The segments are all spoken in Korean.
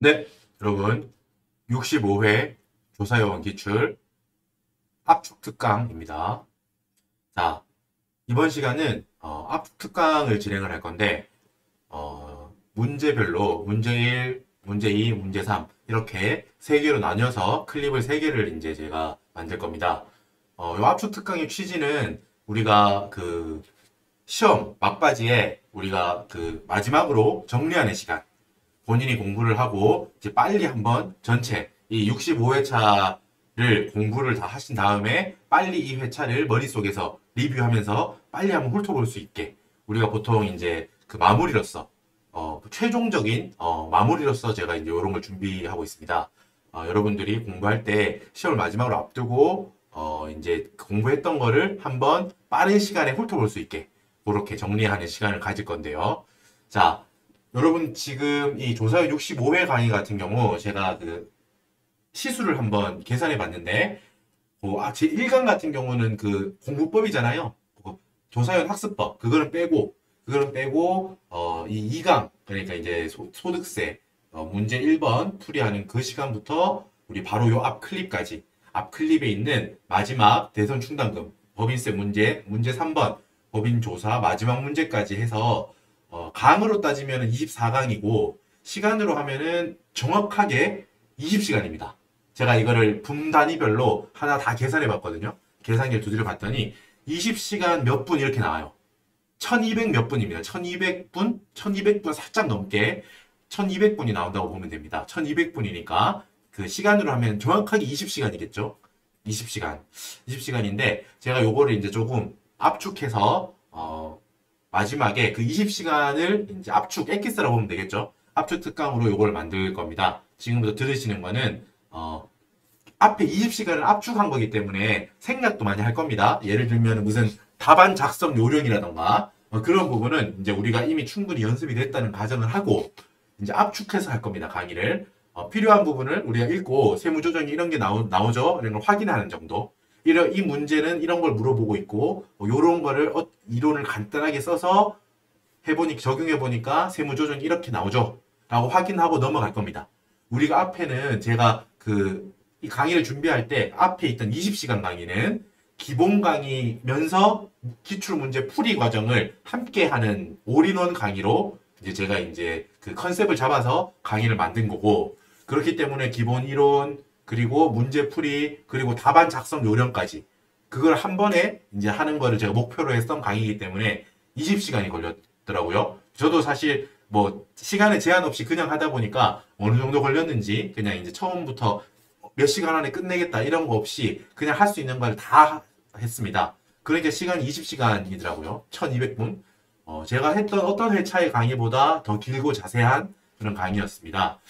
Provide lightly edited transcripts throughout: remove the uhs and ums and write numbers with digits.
네, 여러분 65회 조사요원 기출 압축 특강입니다. 자, 이번 시간은 압축 특강을 진행을 할 건데 문제별로 문제 1, 문제 2, 문제 3 이렇게 세 개로 나뉘어서 클립을 세 개를 이제 제가 만들 겁니다. 이 압축 특강의 취지는 우리가 그 시험 막바지에 우리가 그 마지막으로 정리하는 시간, 본인이 공부를 하고 이제 빨리 한번 전체 이 65회차를 공부를 다 하신 다음에 빨리 이 회차를 머릿속에서 리뷰하면서 빨리 한번 훑어볼 수 있게 우리가 보통 이제 그 마무리로서 최종적인 마무리로서 제가 이제 이런 걸 준비하고 있습니다. 여러분들이 공부할 때 시험을 마지막으로 앞두고 이제 공부했던 거를 한번 빠른 시간에 훑어볼 수 있게 그렇게 정리하는 시간을 가질 건데요. 자, 여러분 지금 이 조사요 65회 강의 같은 경우 제가 그 시수를 한번 계산해 봤는데 제 1강 같은 경우는 그 공부법이잖아요. 조사요 학습법 그거는 빼고 이 2강 그러니까 이제 소득세 문제 1번 풀이하는 그 시간부터 우리 바로 요 앞 클립까지 앞 클립에 있는 마지막 대선 충당금 법인세 문제 3번 법인 조사 마지막 문제까지 해서 강으로 따지면 24강이고 시간으로 하면은 정확하게 20시간입니다. 제가 이거를 분 단위별로 하나 다 계산해 봤거든요. 계산기를 두드려 봤더니 20시간 몇 분 이렇게 나와요. 1200 몇 분입니다. 1200분? 1200분 살짝 넘게 1200분이 나온다고 보면 됩니다. 1200분이니까 그 시간으로 하면 정확하게 20시간이겠죠. 20시간. 20시간인데 제가 요거를 이제 조금 압축해서 마지막에 그 20시간을 이제 압축 엑기스라고 보면 되겠죠. 압축 특강으로 요걸 만들 겁니다. 지금부터 들으시는 거는 앞에 20시간을 압축한 거기 때문에 생략도 많이 할 겁니다. 예를 들면 무슨 답안 작성 요령이라던가 그런 부분은 이제 우리가 이미 충분히 연습이 됐다는 가정을 하고 이제 압축해서 할 겁니다. 강의를 필요한 부분을 우리가 읽고 세무조정이 이런 게 나오죠. 이런 걸 확인하는 정도. 이 문제는 이런 걸 물어보고 있고 요런 거를 이론을 간단하게 써서 적용해보니까 세무조정이 이렇게 나오죠. 라고 확인하고 넘어갈 겁니다. 우리가 앞에는 제가 이 강의를 준비할 때 앞에 있던 20시간 강의는 기본 강의면서 기출문제 풀이 과정을 함께 하는 올인원 강의로 이제 제가 이제 그 컨셉을 잡아서 강의를 만든 거고 그렇기 때문에 기본 이론 그리고 문제풀이 그리고 답안 작성 요령까지 그걸 한 번에 이제 하는 거를 제가 목표로 했던 강의이기 때문에 20시간이 걸렸더라고요. 저도 사실 뭐 시간에 제한 없이 그냥 하다 보니까 어느 정도 걸렸는지 그냥 이제 처음부터 몇 시간 안에 끝내겠다 이런 거 없이 그냥 할 수 있는 걸 다 했습니다. 그러니까 시간이 20시간이더라고요. 1200분. 제가 했던 어떤 회차의 강의보다 더 길고 자세한 그런 강의였습니다.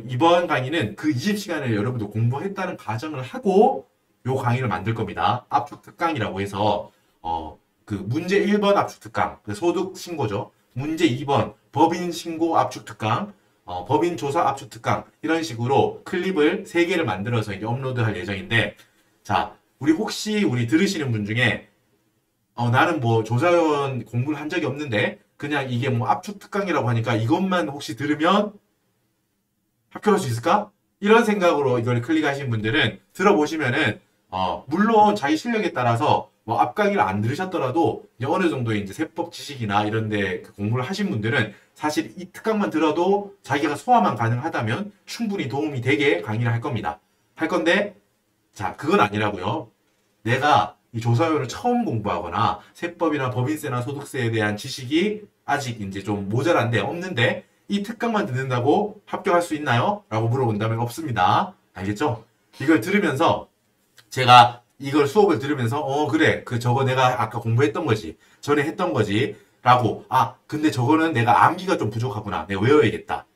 이번 강의는 그 20시간을 여러분도 공부했다는 가정을 하고 요 강의를 만들 겁니다. 압축 특강이라고 해서 문제 1번 압축 특강, 소득 신고죠. 문제 2번 법인 신고 압축 특강, 법인 조사 압축 특강 이런 식으로 클립을 3개를 만들어서 이제 업로드할 예정인데 자, 혹시 들으시는 분 중에 나는 뭐 조사원 공부를 한 적이 없는데 그냥 이게 뭐 압축 특강이라고 하니까 이것만 혹시 들으면 합격할 수 있을까? 이런 생각으로 이걸 클릭하신 분들은 들어보시면은 물론 자기 실력에 따라서 뭐 앞 강의를 안 들으셨더라도 이제 어느 정도의 이제 세법 지식이나 이런데 공부를 하신 분들은 사실 이 특강만 들어도 자기가 소화만 가능하다면 충분히 도움이 되게 강의를 할 겁니다. 할 건데 자 그건 아니라고요. 내가 이 조사요를 처음 공부하거나 세법이나 법인세나 소득세에 대한 지식이 아직 이제 좀 모자란데 없는데 이 특강만 듣는다고 합격할 수 있나요? 라고 물어본다면 없습니다. 알겠죠? 이걸 들으면서 제가 이걸 수업을 들으면서 그래 저거 내가 아까 공부했던 거지 전에 했던 거지 라고 근데 저거는 내가 암기가 좀 부족하구나 내가 외워야겠다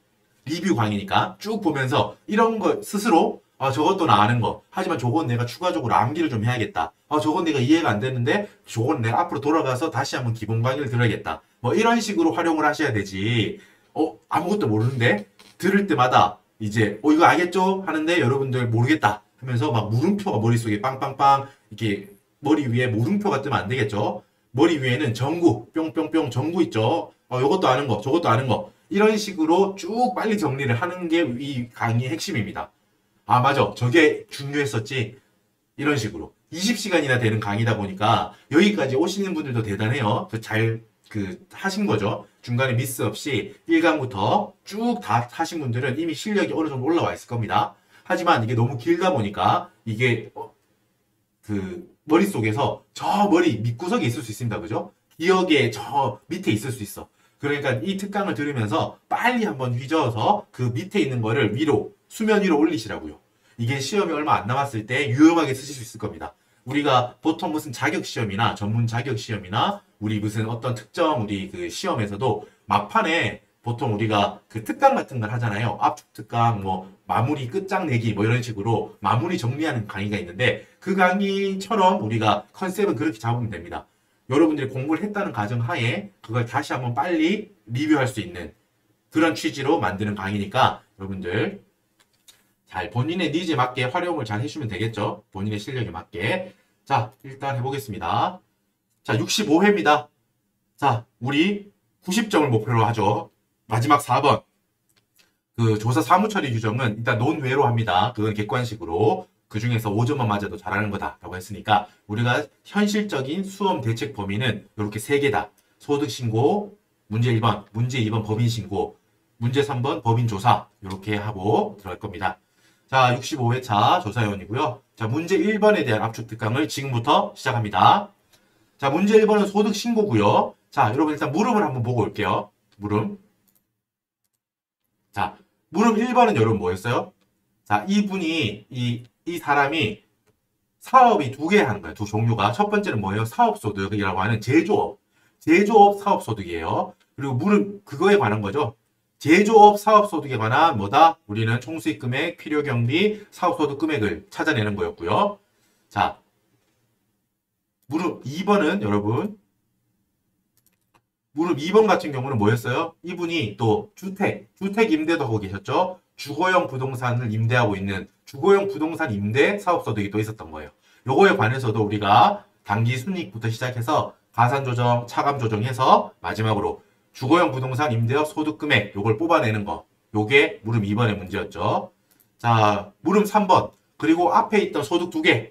리뷰 강의니까 쭉 보면서 이런 거 스스로 저것도 나 아는 거 하지만 저건 내가 추가적으로 암기를 좀 해야겠다 저건 내가 이해가 안 되는데 저건 내가 앞으로 돌아가서 다시 한번 기본 강의를 들어야겠다 뭐 이런 식으로 활용을 하셔야 되지 아무것도 모르는데 들을 때마다 이제 이거 알겠죠? 하는데 여러분들 모르겠다 하면서 막 물음표가 머릿속에 빵빵빵 이렇게 머리 위에 물음표가 뜨면 안 되겠죠? 머리 위에는 전구 뿅뿅뿅 전구 있죠? 요것도 아는 거 저것도 아는 거 이런 식으로 쭉 빨리 정리를 하는 게 이 강의의 핵심입니다. 아, 맞아. 저게 중요했었지. 이런 식으로. 20시간이나 되는 강의다 보니까 여기까지 오시는 분들도 대단해요. 하신 거죠. 중간에 미스 없이 1강부터 쭉 다 하신 분들은 이미 실력이 어느 정도 올라와 있을 겁니다. 하지만 이게 너무 길다 보니까 이게 머릿속에서 저 머리 밑구석에 있을 수 있습니다. 그죠? 기억에 저 밑에 있을 수 있어. 그러니까 이 특강을 들으면서 빨리 한번 휘저어서 그 밑에 있는 거를 위로, 수면 위로 올리시라고요. 이게 시험이 얼마 안 남았을 때 유용하게 쓰실 수 있을 겁니다. 우리가 보통 무슨 자격시험이나 전문 자격시험이나 우리 무슨 어떤 특정 우리 그 시험에서도 막판에 보통 우리가 그 특강 같은 걸 하잖아요. 압축 특강, 뭐 마무리 끝장내기 뭐 이런 식으로 마무리 정리하는 강의가 있는데 그 강의처럼 우리가 컨셉은 그렇게 잡으면 됩니다. 여러분들이 공부를 했다는 가정 하에 그걸 다시 한번 빨리 리뷰할 수 있는 그런 취지로 만드는 강의니까 여러분들 잘 본인의 니즈에 맞게 활용을 잘 해주면 되겠죠. 본인의 실력에 맞게. 자, 일단 해보겠습니다. 자, 65회입니다. 자, 우리 90점을 목표로 하죠. 마지막 4번. 그 조사 사무처리 규정은 일단 논외로 합니다. 그건 객관식으로. 그 중에서 5점만 맞아도 잘하는 거다라고 했으니까 우리가 현실적인 수험 대책 범위는 이렇게 3개다. 소득신고, 문제 1번, 문제 2번 법인신고, 문제 3번 법인조사 이렇게 하고 들어갈 겁니다. 자, 65회차 조사위원이고요. 자, 문제 1번에 대한 압축 특강을 지금부터 시작합니다. 자, 문제 1번은 소득신고고요. 자, 여러분 일단 물음을 한번 보고 올게요. 물음. 자, 물음 1번은 여러분 뭐였어요? 자, 이분이 이 사람이 사업이 2개 하는 거예요. 2종류가. 첫 번째는 뭐예요? 사업소득이라고 하는 제조업 사업소득이에요. 그리고 물음 그거에 관한 거죠. 제조업 사업소득에 관한 뭐다? 우리는 총수익금액, 필요경비, 사업소득 금액을 찾아내는 거였고요. 자, 물음 2번은 여러분 물음 2번 같은 경우는 뭐였어요? 이분이 또 주택 임대도 하고 계셨죠? 주거용 부동산을 임대하고 있는 주거용 부동산 임대 사업소득이 또 있었던 거예요. 요거에 관해서도 우리가 단기 순이익부터 시작해서 가산조정, 차감조정해서 마지막으로 주거용 부동산 임대업 소득금액 요걸 뽑아내는 거. 요게 물음 2번의 문제였죠. 자, 물음 3번. 그리고 앞에 있던 소득 2개.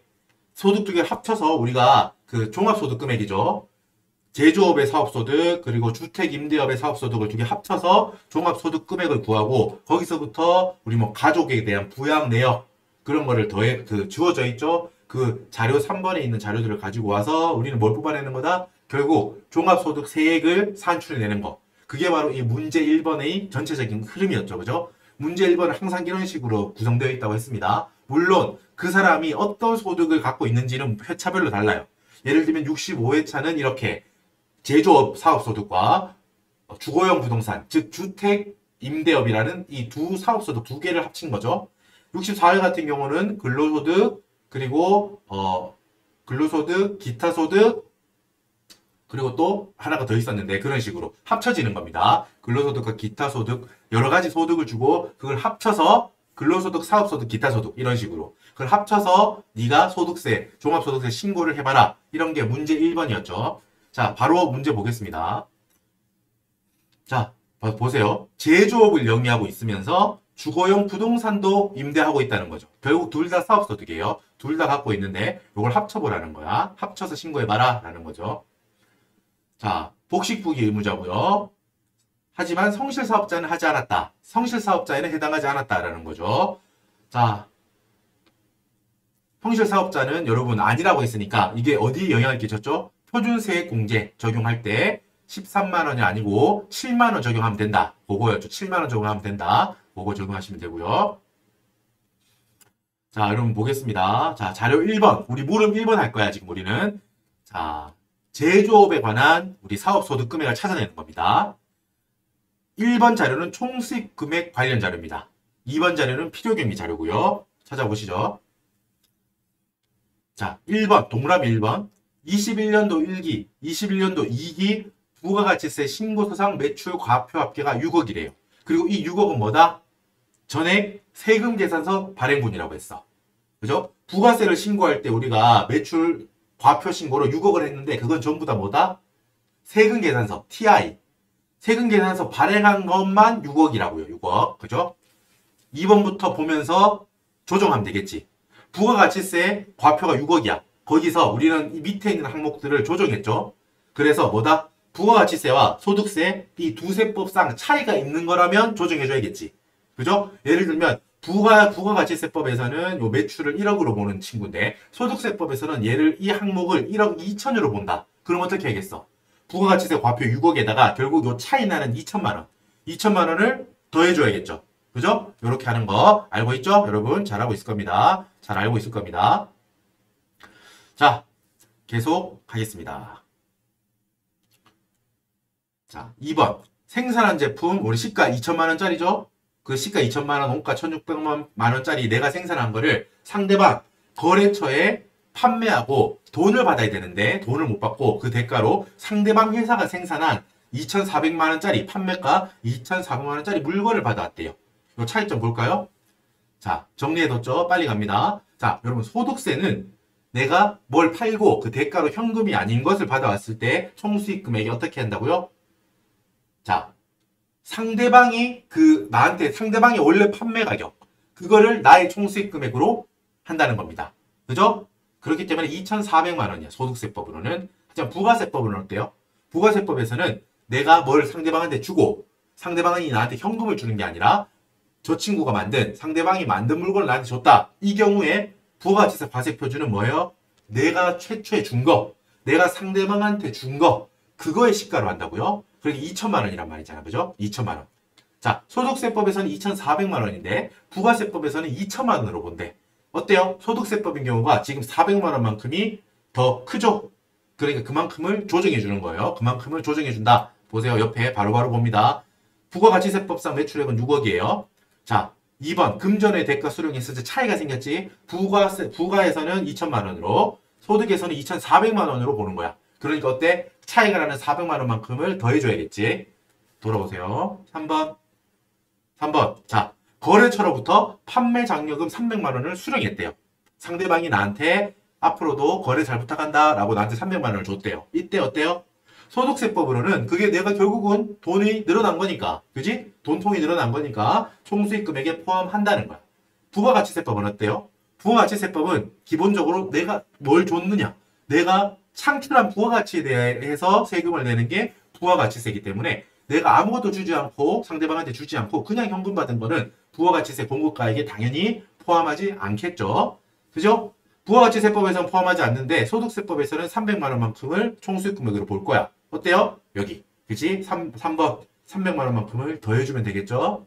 소득 2개를 합쳐서 우리가 그 종합소득금액이죠. 제조업의 사업소득 그리고 주택임대업의 사업소득을 2개 합쳐서 종합소득금액을 구하고 거기서부터 우리 뭐 가족에 대한 부양 내역 그런 거를 더해 주어져 있죠. 그 자료 3번에 있는 자료들을 가지고 와서 우리는 뭘 뽑아내는 거다? 결국 종합소득 세액을 산출해내는 거. 그게 바로 이 문제 1번의 전체적인 흐름이었죠. 그죠? 문제 1번은 항상 이런 식으로 구성되어 있다고 했습니다. 물론 그 사람이 어떤 소득을 갖고 있는지는 회차별로 달라요. 예를 들면 65회차는 이렇게 제조업 사업소득과 주거용 부동산, 즉 주택 임대업이라는 이 두 사업소득 2개를 합친 거죠. 64회 같은 경우는 근로소득, 그리고 근로소득, 기타소득, 그리고 또 하나가 더 있었는데 그런 식으로 합쳐지는 겁니다. 근로소득과 기타소득, 여러 가지 소득을 주고 그걸 합쳐서 근로소득, 사업소득, 기타소득 이런 식으로 그걸 합쳐서 네가 소득세, 종합소득세 신고를 해봐라. 이런 게 문제 1번이었죠. 자, 바로 문제 보겠습니다. 자, 보세요. 제조업을 영위하고 있으면서 주거용 부동산도 임대하고 있다는 거죠. 결국 둘 다 사업소득이에요. 둘 다 갖고 있는데 이걸 합쳐보라는 거야. 합쳐서 신고해봐라 라는 거죠. 자, 복식부기 의무자고요. 하지만 성실사업자는 하지 않았다. 성실사업자에는 해당하지 않았다라는 거죠. 자, 성실사업자는 여러분 아니라고 했으니까 이게 어디에 영향을 끼쳤죠? 표준세액공제 적용할 때 13만 원이 아니고 7만 원 적용하면 된다. 그거였죠. 7만 원 적용하면 된다. 그거 적용하시면 되고요. 자, 여러분 보겠습니다. 자, 자료 1번. 우리 물음 1번 할 거야, 지금 우리는. 자, 제조업에 관한 우리 사업소득 금액을 찾아내는 겁니다. 1번 자료는 총수익 금액 관련 자료입니다. 2번 자료는 필요경비 자료고요. 찾아보시죠. 자, 1번, 동그라미 1번. 21년도 1기, 21년도 2기 부가가치세 신고서상 매출 과표 합계가 6억이래요. 그리고 이 6억은 뭐다? 전액 세금 계산서 발행분이라고 했어. 그죠? 부가세를 신고할 때 우리가 매출 과표 신고로 6억을 했는데 그건 전부 다 뭐다? 세금 계산서, TI. 세금 계산서 발행한 것만 6억이라고요. 6억. 그죠? 2번부터 보면서 조정하면 되겠지. 부가가치세 과표가 6억이야. 거기서 우리는 이 밑에 있는 항목들을 조정했죠. 그래서 뭐다? 부가가치세와 소득세 이 두 세법상 차이가 있는 거라면 조정해줘야겠지. 그죠? 예를 들면 부가가치세법에서는 요 매출을 1억으로 보는 친구인데 소득세법에서는 얘를 이 항목을 1억 2천으로 본다. 그럼 어떻게 하겠어? 부가가치세 과표 6억에다가 결국 요 차이 나는 2천만 원. 2천만 원을 더해줘야겠죠. 그죠? 요렇게 하는 거 알고 있죠? 여러분 잘 알고 있을 겁니다. 잘 알고 있을 겁니다. 자, 계속 하겠습니다. 자, 2번. 생산한 제품, 우리 시가 2천만 원짜리죠? 그 시가 2천만 원, 원가 1,600만 원짜리 내가 생산한 거를 상대방 거래처에 판매하고 돈을 받아야 되는데 돈을 못 받고 그 대가로 상대방 회사가 생산한 2,400만 원짜리 판매가 2,400만 원짜리 물건을 받아왔대요. 이 차이점 볼까요? 자, 정리해뒀죠? 빨리 갑니다. 자, 여러분 소득세는 내가 뭘 팔고 그 대가로 현금이 아닌 것을 받아왔을 때 총수익 금액이 어떻게 한다고요? 자, 상대방이 상대방이 원래 판매 가격 그거를 나의 총수익 금액으로 한다는 겁니다. 그죠? 그렇기 때문에 2,400만 원이야. 소득세법으로는. 하지만 부가세법은 어때요? 부가세법에서는 내가 뭘 상대방한테 주고 상대방이 나한테 현금을 주는 게 아니라 저 친구가 상대방이 만든 물건을 나한테 줬다. 이 경우에 부가가치세 과세표준은 뭐예요? 내가 최초에 준 거, 내가 상대방한테 준 거, 그거의 시가로 한다고요? 그러니까 2천만 원이란 말이잖아. 그죠? 2천만 원. 자, 소득세법에서는 2,400만 원인데 부가세법에서는 2천만 원으로 본대. 어때요? 소득세법인 경우가 지금 400만 원만큼이 더 크죠? 그러니까 그만큼을 조정해 주는 거예요. 그만큼을 조정해 준다. 보세요. 옆에 바로바로 봅니다. 부가가치세법상 매출액은 6억이에요. 자, 2번 금전의 대가 수령에 있어서 차이가 생겼지. 부가에서는 2천만 원으로 소득에서는 2,400만 원으로 보는 거야. 그러니까 어때? 차이가 나는 400만 원만큼을 더해줘야겠지. 돌아오세요. 3번. 자, 거래처로부터 판매 장려금 300만 원을 수령했대요. 상대방이 나한테 앞으로도 거래 잘 부탁한다 라고 나한테 300만 원을 줬대요. 이때 어때요? 소득세법으로는 그게 내가 결국은 돈이 늘어난 거니까, 그지? 돈통이 늘어난 거니까 총수익 금액에 포함한다는 거야. 부가가치세법은 어때요? 부가가치세법은 기본적으로 내가 뭘 줬느냐, 내가 창출한 부가가치에 대해서 세금을 내는 게 부가가치세이기 때문에 내가 아무것도 주지 않고 상대방한테 주지 않고 그냥 현금 받은 거는 부가가치세 공급가액에 당연히 포함하지 않겠죠. 그죠? 부가가치세법에서는 포함하지 않는데 소득세법에서는 300만 원만큼을 총수익 금액으로 볼 거야. 어때요? 여기. 그치? 3번 300만 원만큼을 더해주면 되겠죠?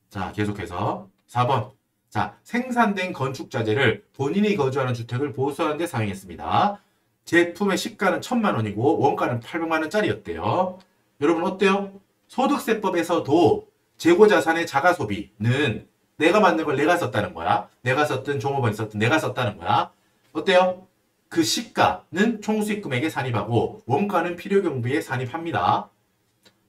자, 계속해서 4번. 자, 생산된 건축자재를 본인이 거주하는 주택을 보수하는 데 사용했습니다. 제품의 시가는 1,000만 원이고 원가는 800만 원짜리였대요. 여러분 어때요? 소득세법에서도 재고자산의 자가소비는 내가 만든 걸 내가 썼다는 거야. 내가 썼든 종업원이 썼든 내가 썼다는 거야. 어때요? 그 시가는 총수익 금액에 산입하고 원가는 필요경비에 산입합니다.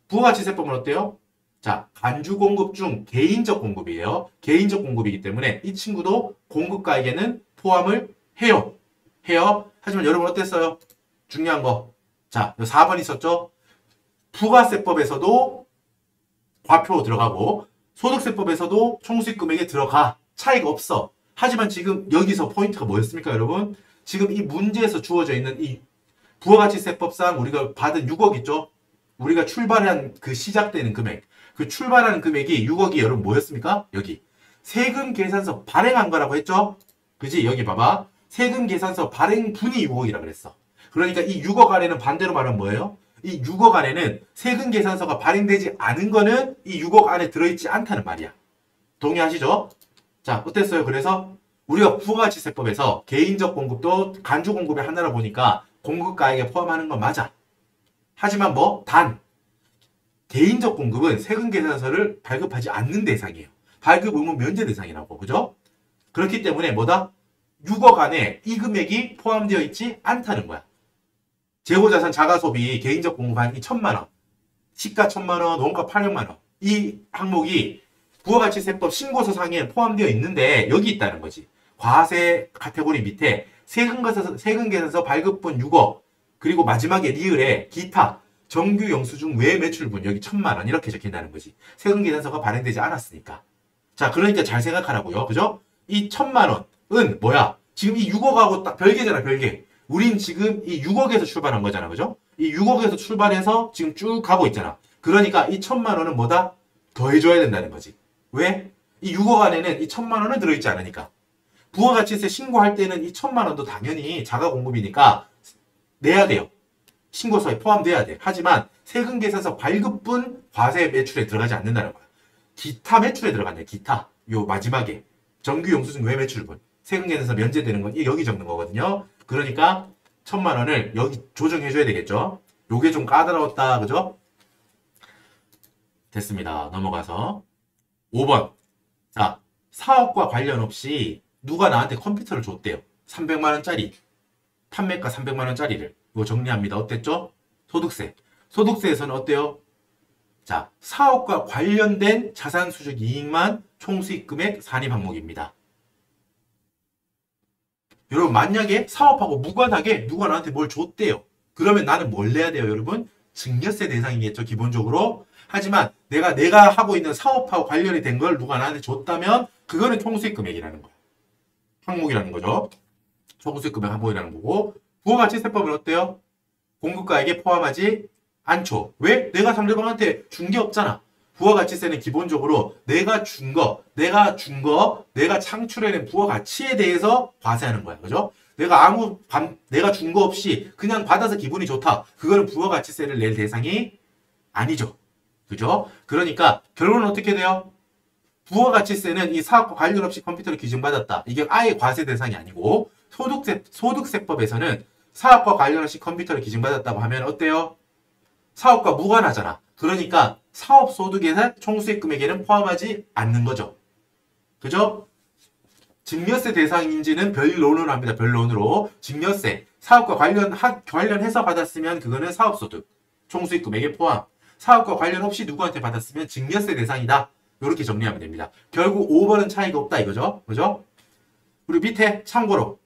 부가가치세법은 어때요? 자, 간주 공급 중 개인적 공급이에요. 개인적 공급이기 때문에 이 친구도 공급가액에는 포함을 해요. 하지만 여러분 어땠어요? 중요한 거. 자, 4번 있었죠? 부가세법에서도 과표 들어가고 소득세법에서도 총수익 금액에 들어가. 차이가 없어. 하지만 지금 여기서 포인트가 뭐였습니까, 여러분? 지금 이 문제에서 주어져 있는 이 부가가치세법상 우리가 받은 6억 있죠? 우리가 출발한 그 시작되는 금액. 그 출발하는 금액이 6억이 여러분 뭐였습니까? 여기. 세금 계산서 발행한 거라고 했죠? 그지? 여기 봐봐. 세금 계산서 발행분이 6억이라 그랬어. 그러니까 이 6억 안에는 반대로 말하면 뭐예요? 이 6억 안에는 세금 계산서가 발행되지 않은 거는 이 6억 안에 들어있지 않다는 말이야. 동의하시죠? 자, 어땠어요? 그래서 우리가 부가가치세법에서 개인적 공급도 간주 공급의 하나로 보니까 공급가액에 포함하는 건 맞아. 하지만 단 개인적 공급은 세금 계산서를 발급하지 않는 대상이에요. 발급 의무 면제 대상이라고. 그죠? 그렇기 때문에 6억 안에 이 금액이 포함되어 있지 않다는 거야. 재고자산 자가소비 개인적 공급한 이 1,000만 원, 시가 1,000만 원, 원가 800만 원. 이 항목이 부가가치세법 신고서상에 포함되어 있는데 여기 있다는 거지. 과세 카테고리 밑에 세금 계산서 발급분 6억, 그리고 마지막에 리을에 기타 정규 영수증 외 매출분 여기 1,000만 원 이렇게 적힌다는 거지. 세금계산서가 발행되지 않았으니까. 자, 그러니까 잘 생각하라고요. 그죠? 이 1,000만 원은 뭐야? 지금 이 6억하고 딱 별개잖아, 별개. 우린 지금 이 6억에서 출발한 거잖아, 그죠? 이 6억에서 출발해서 지금 쭉 가고 있잖아. 그러니까 이 1,000만 원은 뭐다? 더해줘야 된다는 거지. 왜? 이 6억 안에는 이 1,000만 원은 들어있지 않으니까. 부가가치세 신고할 때는 이 1,000만 원도 당연히 자가공급이니까 내야 돼요. 신고서에 포함돼야 돼. 하지만 세금계산서 발급분 과세 매출에 들어가지 않는다는 거야. 기타 매출에 들어간대. 기타. 요 마지막에 정규 영수증 외 매출분 세금계산서 면제되는 건 여기 적는 거거든요. 그러니까 1,000만 원을 여기 조정해줘야 되겠죠. 요게 좀 까다로웠다. 그죠? 됐습니다. 넘어가서 5번. 자, 사업과 관련 없이 누가 나한테 컴퓨터를 줬대요. 300만 원짜리. 판매가 300만 원짜리를. 이거 정리합니다. 어땠죠? 소득세. 소득세에서는 어때요? 자, 사업과 관련된 자산수적 이익만 총수익 금액 산입 항목입니다. 여러분, 만약에 사업하고 무관하게 누가 나한테 뭘 줬대요. 그러면 나는 뭘 내야 돼요, 여러분? 증여세 대상이겠죠, 기본적으로. 하지만 내가 하고 있는 사업하고 관련이 된 걸 누가 나한테 줬다면 그거는 총수익 금액이라는 거야. 항목이라는 거죠. 총수익 금액 항목이라는 거고. 부가가치세법은 어때요? 공급가액에 포함하지 않죠. 왜? 내가 상대방한테 준 게 없잖아. 부가가치세는 기본적으로 내가 창출해낸 부가가치에 대해서 과세하는 거야. 그죠? 내가 준 거 없이 그냥 받아서 기분이 좋다. 그거는 부가가치세를 낼 대상이 아니죠. 그죠? 그러니까 결론은 어떻게 돼요? 부가가치세는 이 사업과 관련 없이 컴퓨터를 기증받았다. 이게 아예 과세 대상이 아니고 소득세법에서는 사업과 관련 없이 컴퓨터를 기증받았다고 하면 어때요? 사업과 무관하잖아. 그러니까 사업소득에서 총수익 금액에는 포함하지 않는 거죠. 그죠? 증여세 대상인지는 변론으로 합니다. 변론으로. 증여세. 사업과 관련해서 받았으면 그거는 사업소득. 총수익 금액에 포함. 사업과 관련 없이 누구한테 받았으면 증여세 대상이다. 이렇게 정리하면 됩니다. 결국 5번은 차이가 없다 이거죠. 그죠? 그리고 밑에 참고로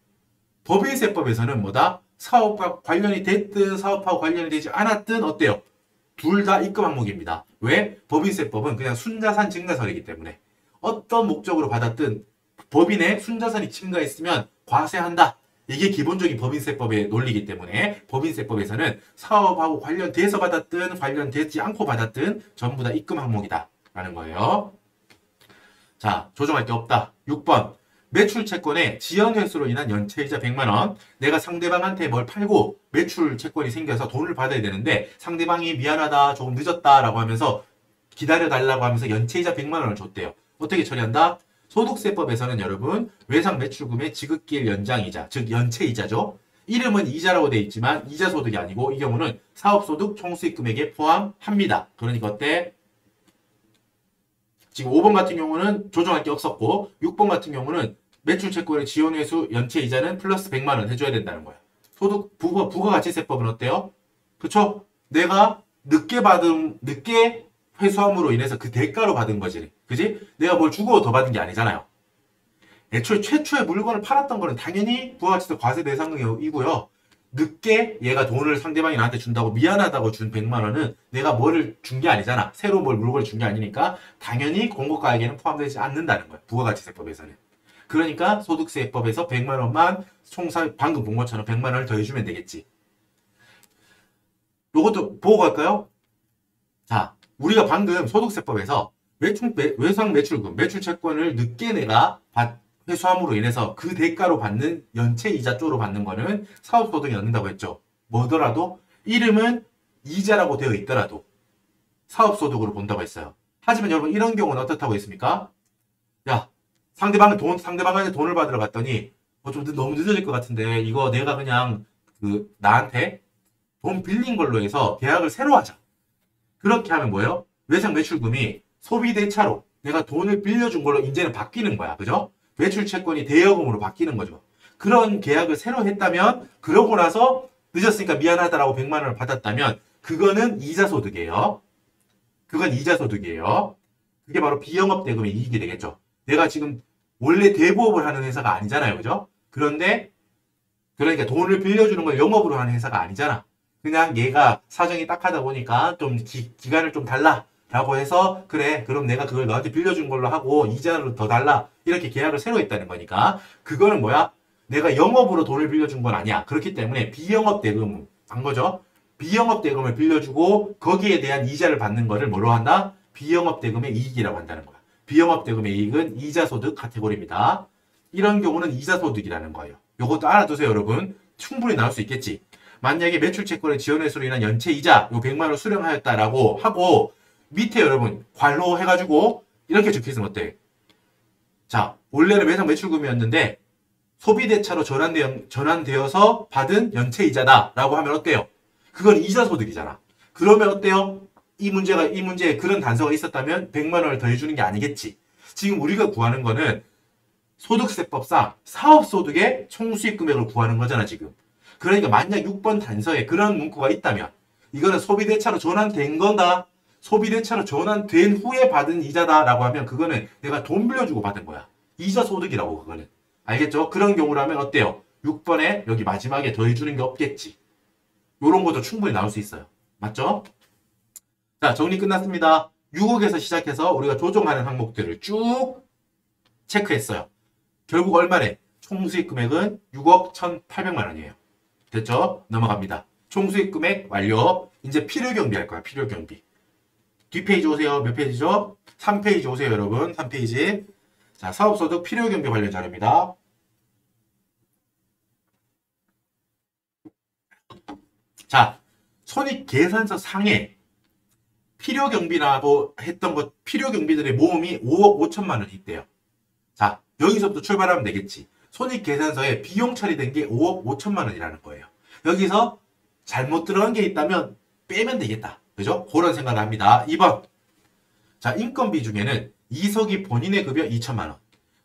법인세법에서는 뭐다? 사업과 관련이 됐든 사업하고 관련이 되지 않았든 어때요? 둘 다 입금 항목입니다. 왜? 법인세법은 그냥 순자산 증가설이기 때문에 어떤 목적으로 받았든 법인의 순자산이 증가했으면 과세한다. 이게 기본적인 법인세법의 논리이기 때문에 법인세법에서는 사업하고 관련돼서 받았든 관련되지 않고 받았든 전부 다 입금 항목이다 라는 거예요. 자, 조정할 게 없다. 6번. 매출 채권의 지연 횟수로 인한 연체이자 100만 원. 내가 상대방한테 뭘 팔고 매출 채권이 생겨서 돈을 받아야 되는데 상대방이 미안하다, 조금 늦었다라고 하면서 기다려달라고 하면서 연체이자 100만 원을 줬대요. 어떻게 처리한다? 소득세법에서는 여러분 외상 매출금의 지급기일 연장이자, 즉 연체이자죠. 이름은 이자라고 되어 있지만 이자 소득이 아니고 이 경우는 사업소득 총수익 금액에 포함합니다. 그러니까 어때? 지금 5번 같은 경우는 조정할 게 없었고 6번 같은 경우는 매출 채권의 지원 회수 연체 이자는 플러스 100만 원 해줘야 된다는 거야. 소득 부가가치세법은 어때요? 그쵸? 내가 늦게 회수함으로 인해서 그 대가로 받은 거지. 그지? 내가 뭘 주고 더 받은 게 아니잖아요. 애초에 최초에 물건을 팔았던 거는 당연히 부가가치세 과세 대상이고요. 늦게 얘가 돈을 상대방이 나한테 준다고 미안하다고 준 100만 원은 내가 뭐를 준 게 아니잖아. 새로 뭘 물건을 준 게 아니니까 당연히 공고가액에는 포함되지 않는다는 거야. 부가가치세법에서는. 그러니까 소득세법에서 100만 원만 방금 본 것처럼 100만 원을 더해주면 되겠지. 요것도 보고 갈까요? 자, 우리가 방금 소득세법에서 외상 매출금, 매출채권을 늦게 내가 회수함으로 인해서 그 대가로 받는 연체이자 쪽으로 받는 거는 사업소득이 넣는다고 했죠. 뭐더라도 이름은 이자라고 되어 있더라도 사업소득으로 본다고 했어요. 하지만 여러분 이런 경우는 어떻다고 했습니까? 야, 상대방한테 돈을 받으러 갔더니 좀 너무 늦어질 것 같은데 이거 내가 그냥 나한테 돈 빌린 걸로 해서 계약을 새로 하자. 그렇게 하면 뭐예요? 외상 매출금이 소비대차로 내가 돈을 빌려준 걸로 이제는 바뀌는 거야. 그죠? 매출 채권이 대여금으로 바뀌는 거죠. 그런 계약을 새로 했다면 그러고 나서 늦었으니까 미안하다라고 100만 원을 받았다면 그거는 이자소득이에요. 그건 이자소득이에요. 그게 바로 비영업 대금의 이익이 되겠죠. 내가 지금 원래 대부업을 하는 회사가 아니잖아요. 그죠? 그러니까 돈을 빌려주는 걸 영업으로 하는 회사가 아니잖아. 그냥 얘가 사정이 딱하다 보니까 좀 기간을 좀 달라. 라고 해서 그래 그럼 내가 그걸 너한테 빌려준 걸로 하고 이자를 더 달라. 이렇게 계약을 새로 했다는 거니까 그거는 뭐야? 내가 영업으로 돈을 빌려준 건 아니야. 그렇기 때문에 비영업 대금 한 거죠. 비영업 대금을 빌려주고 거기에 대한 이자를 받는 거를 뭐로 한다? 비영업 대금의 이익이라고 한다는 거야. 비영업 대금의 이익은 이자 소득 카테고리입니다. 이런 경우는 이자 소득이라는 거예요. 요것도 알아두세요, 여러분. 충분히 나올 수 있겠지. 만약에 매출 채권의 지원 회수로 인한 연체 이자 요 100만 원 수령하였다라고 하고 밑에 여러분 괄호 해가지고 이렇게 적혀있으면 어때? 자, 원래는 매상 매출금이었는데 소비대차로 전환되어서 받은 연체이자다라고 하면 어때요? 그건 이자소득이잖아. 그러면 어때요? 이 문제에 그런 단서가 있었다면 100만 원을 더해주는 게 아니겠지. 지금 우리가 구하는 거는 소득세법상 사업소득의 총수익 금액을 구하는 거잖아, 지금. 그러니까 만약 6번 단서에 그런 문구가 있다면 이거는 소비대차로 전환된 건다. 소비대차로 전환된 후에 받은 이자다라고 하면 그거는 내가 돈 빌려주고 받은 거야. 이자소득이라고 그거는. 알겠죠? 그런 경우라면 어때요? 6번에 여기 마지막에 더해주는 게 없겠지. 요런 것도 충분히 나올 수 있어요. 맞죠? 자, 정리 끝났습니다. 6억에서 시작해서 우리가 조정하는 항목들을 쭉 체크했어요. 결국 얼마래? 총수익 금액은 6억 1,800만 원이에요. 됐죠? 넘어갑니다. 총수익 금액 완료. 이제 필요경비 할 거야. 필요경비. 뒷페이지 오세요. 몇 페이지죠? 3페이지 오세요, 여러분. 3페이지. 자, 사업소득 필요경비 관련 자료입니다. 자, 손익계산서 상에 필요경비라고 했던 것, 필요경비들의 모음이 5억 5천만 원이 있대요. 자, 여기서부터 출발하면 되겠지. 손익계산서에 비용 처리된 게 5억 5천만 원이라는 거예요. 여기서 잘못 들어간 게 있다면 빼면 되겠다. 그죠? 그런 생각을 합니다. 2번. 자, 인건비 중에는 이석이 본인의 급여 2천만 원,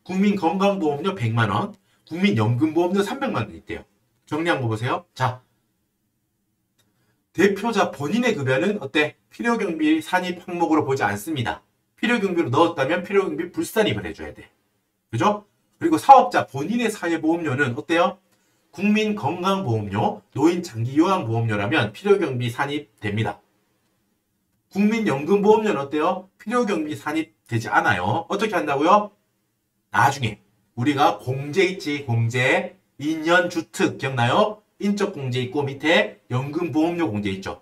국민건강보험료 100만 원, 국민연금보험료 300만 원 있대요. 정리한 거 보세요. 자, 대표자 본인의 급여는 어때? 필요경비 산입 항목으로 보지 않습니다. 필요경비로 넣었다면 필요경비 불산입을 해줘야 돼. 그죠? 그리고 사업자 본인의 사회보험료는 어때요? 국민건강보험료, 노인장기요양보험료라면 필요경비 산입됩니다. 국민연금보험료는 어때요? 필요경비 산입되지 않아요. 어떻게 한다고요? 나중에 우리가 공제 있지, 공제. 인연주특 기억나요? 인적공제 있고 밑에 연금보험료 공제 있죠.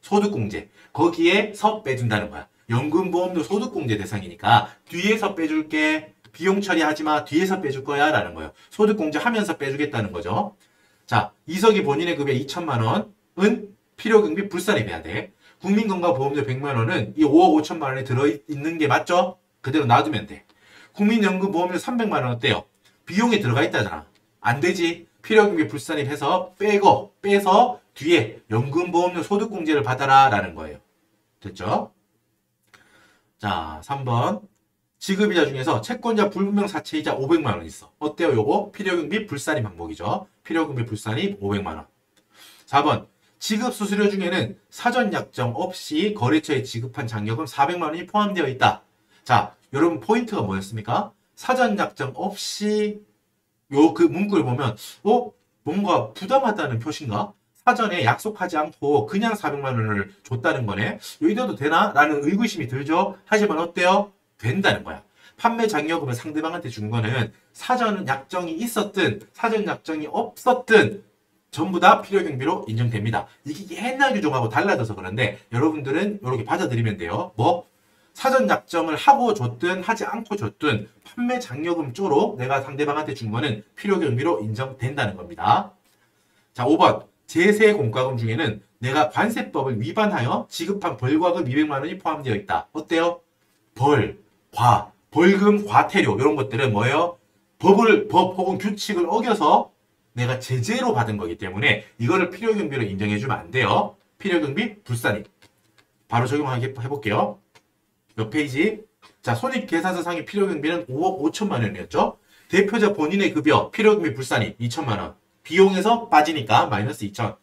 소득공제. 거기에서 빼준다는 거야. 연금보험료 소득공제 대상이니까 뒤에서 빼줄게. 비용 처리하지 마. 뒤에서 빼줄 거야. 라는 거예요. 소득공제 하면서 빼주겠다는 거죠. 자, 이석이 본인의 급여 2천만 원은 필요경비 불산입해야 돼. 국민건강보험료 100만 원은 이 5억 5천만 원에 들어있는 게 맞죠? 그대로 놔두면 돼. 국민연금보험료 300만 원 어때요? 비용이 들어가 있다잖아. 안 되지. 필요경비 불산입해서 빼서 뒤에 연금보험료 소득공제를 받아라 라는 거예요. 됐죠? 자, 3번. 지급이자 중에서 채권자 불분명 사채이자 500만 원 있어. 어때요? 요거 필요경비 불산입 항목이죠. 필요경비 불산입 500만 원. 4번. 지급 수수료 중에는 사전 약정 없이 거래처에 지급한 잔여금 400만 원이 포함되어 있다. 자, 여러분 포인트가 뭐였습니까? 사전 약정 없이 그 문구를 보면 뭔가 부담하다는 표시인가? 사전에 약속하지 않고 그냥 400만 원을 줬다는 거네. 이래도 되나? 라는 의구심이 들죠. 하지만 어때요? 된다는 거야. 판매 잔여금을 상대방한테 준 거는 사전 약정이 있었든 사전 약정이 없었든 전부 다 필요경비로 인정됩니다. 이게 옛날 규정하고 달라져서 그런데 여러분들은 이렇게 받아들이면 돼요. 뭐? 사전 약정을 하고 줬든 하지 않고 줬든 판매 잔여금 쪼로 내가 상대방한테 준 거는 필요경비로 인정된다는 겁니다. 자, 5번. 제세 공과금 중에는 내가 관세법을 위반하여 지급한 벌과금 200만 원이 포함되어 있다. 어때요? 벌금, 과태료 이런 것들은 뭐예요? 법 혹은 규칙을 어겨서 내가 제재로 받은 거기 때문에 이거를 필요경비로 인정해주면 안 돼요. 필요경비 불산입. 바로 적용해볼게요. 몇 페이지? 자, 손익계산서 상의 필요경비는 5억 5천만 원이었죠. 대표자 본인의 급여 필요경비 불산입 2천만 원. 비용에서 빠지니까 마이너스 2천.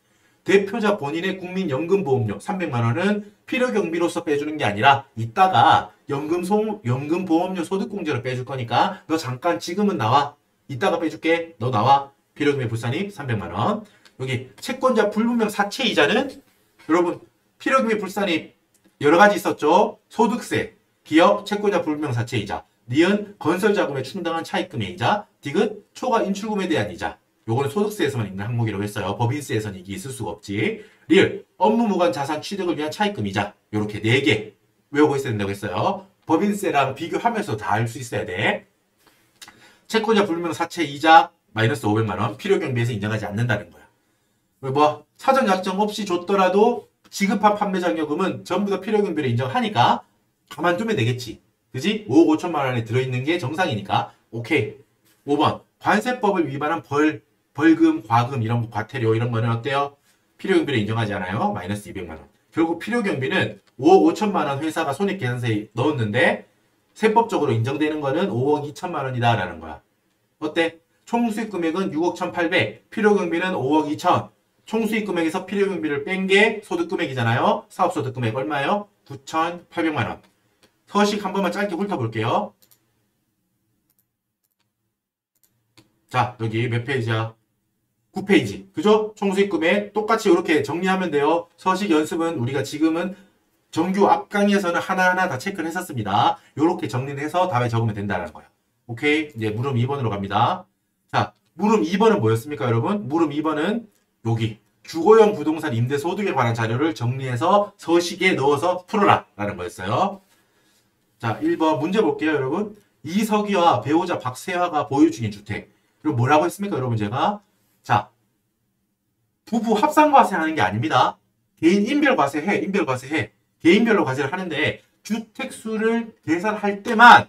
대표자 본인의 국민연금보험료 300만 원은 필요경비로서 빼주는 게 아니라 이따가 연금보험료 소득공제로 빼줄 거니까 너 잠깐 지금은 나와. 이따가 빼줄게. 너 나와. 필요경비 불산입 300만 원. 여기 채권자 불분명 사채이자는 여러분 필요금이 불산이 여러 가지 있었죠. 소득세, 기업 채권자 불분명 사채이자, 니은 건설자금에 충당한 차입금의 이자, 디귿 초과 인출금에 대한 이자. 요거는 소득세에서만 있는 항목이라고 했어요. 법인세에서는 이게 있을 수가 없지. 리을 업무 무관 자산 취득을 위한 차입금 이자. 요렇게 4개 외우고 있어야 된다고 했어요. 법인세랑 비교하면서 다 알 수 있어야 돼. 채권자 불분명 사채 이자 마이너스 500만 원 필요경비에서 인정하지 않는다는 거야. 뭐 사전 약정 없이 줬더라도 지급한 판매 잔여금은 전부 다 필요경비를 인정하니까 가만두면 되겠지. 그지? 5억 5천만 원에 들어있는 게 정상이니까. 오케이. 5번 관세법을 위반한 벌금, 과금, 이런 거, 과태료 이런 거는 어때요? 필요경비를 인정하지 않아요. 마이너스 200만 원. 결국 필요경비는 5억 5천만 원 회사가 손익계산서에 넣었는데 세법적으로 인정되는 거는 5억 2천만 원이다 라는 거야. 어때? 총수익 금액은 6억 1,800, 필요경비는 5억 2천. 총수익 금액에서 필요경비를 뺀 게 소득금액이잖아요. 사업소득금액 얼마예요? 9,800만 원. 서식 한 번만 짧게 훑어볼게요. 자, 여기 몇 페이지야? 9페이지. 그죠? 총수익 금액 똑같이 이렇게 정리하면 돼요. 서식 연습은 우리가 지금은 정규 앞강의에서는 하나하나 다 체크를 했었습니다. 이렇게 정리를 해서 답에 적으면 된다는 거야. 오케이? 이제 물음 2번으로 갑니다. 자, 물음 2번은 뭐였습니까, 여러분? 물음 2번은 여기 주거용 부동산 임대 소득에 관한 자료를 정리해서 서식에 넣어서 풀어라 라는 거였어요. 자, 1번 문제 볼게요, 여러분. 이석이와 배우자 박세화가 보유 중인 주택. 그리고 뭐라고 했습니까, 여러분? 제가 자, 부부 합산 과세하는 게 아닙니다. 개인 인별 과세해, 인별 과세해. 개인별로 과세를 하는데 주택수를 계산할 때만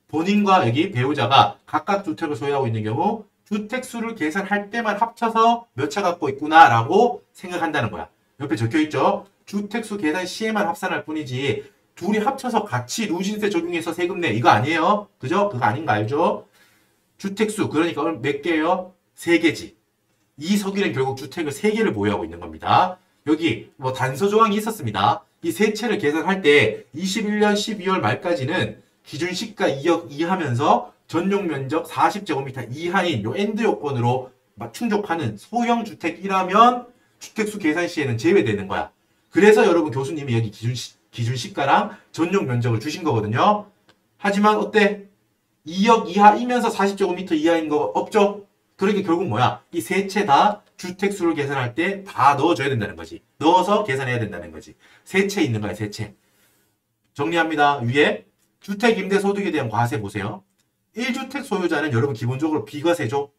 본인과 여기 배우자가 각각 주택을 소유하고 있는 경우 주택수를 계산할 때만 합쳐서 몇 채 갖고 있구나 라고 생각한다는 거야. 옆에 적혀있죠. 주택수 계산 시에만 합산할 뿐이지 둘이 합쳐서 같이 누진세 적용해서 세금 내 이거 아니에요. 그죠? 그거 아닌 거 알죠? 주택수 그러니까 몇 개예요? 3개지. 이석이는 결국 주택을 3개를 보유하고 있는 겁니다. 여기 뭐 단서 조항이 있었습니다. 이 세 채를 계산할 때 21년 12월 말까지는 기준 시가 2억 이하면서 전용 면적 40제곱미터 이하인 요 엔드 요건으로 충족하는 소형 주택이라면 주택수 계산 시에는 제외되는 거야. 그래서 여러분 교수님이 여기 기준 시가랑 전용 면적을 주신 거거든요. 하지만 어때? 2억 이하이면서 40제곱미터 이하인 거 없죠? 그러니까 결국 뭐야? 이 세 채 다 주택수를 계산할 때 다 넣어줘야 된다는 거지. 넣어서 계산해야 된다는 거지. 세 채 있는 거야, 세 채. 정리합니다. 위에 주택임대소득에 대한 과세 보세요. 1주택 소유자는 여러분 기본적으로 비과세죠.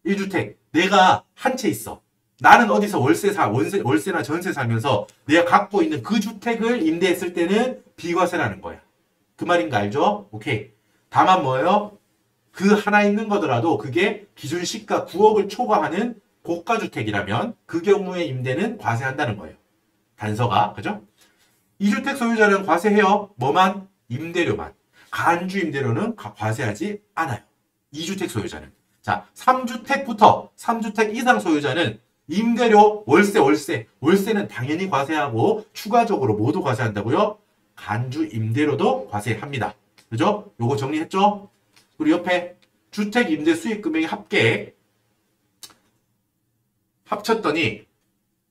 1주택. 내가 한 채 있어. 나는 어디서 월세나 전세 살면서 내가 갖고 있는 그 주택을 임대했을 때는 비과세라는 거야. 그 말인 거 알죠? 오케이. 다만 뭐예요? 그 하나 있는 거더라도 그게 기준 시가 9억을 초과하는 고가주택이라면 그 경우에 임대는 과세한다는 거예요. 단서가. 그죠? 2주택 소유자는 과세해요. 뭐만? 임대료만. 간주 임대료는 과세하지 않아요. 2주택 소유자는. 자, 3주택 이상 소유자는 임대료, 월세는 당연히 과세하고 추가적으로 모두 과세한다고요? 간주 임대료도 과세합니다. 그죠? 요거 정리했죠? 그리고 옆에 주택 임대 수익 금액의 합쳤더니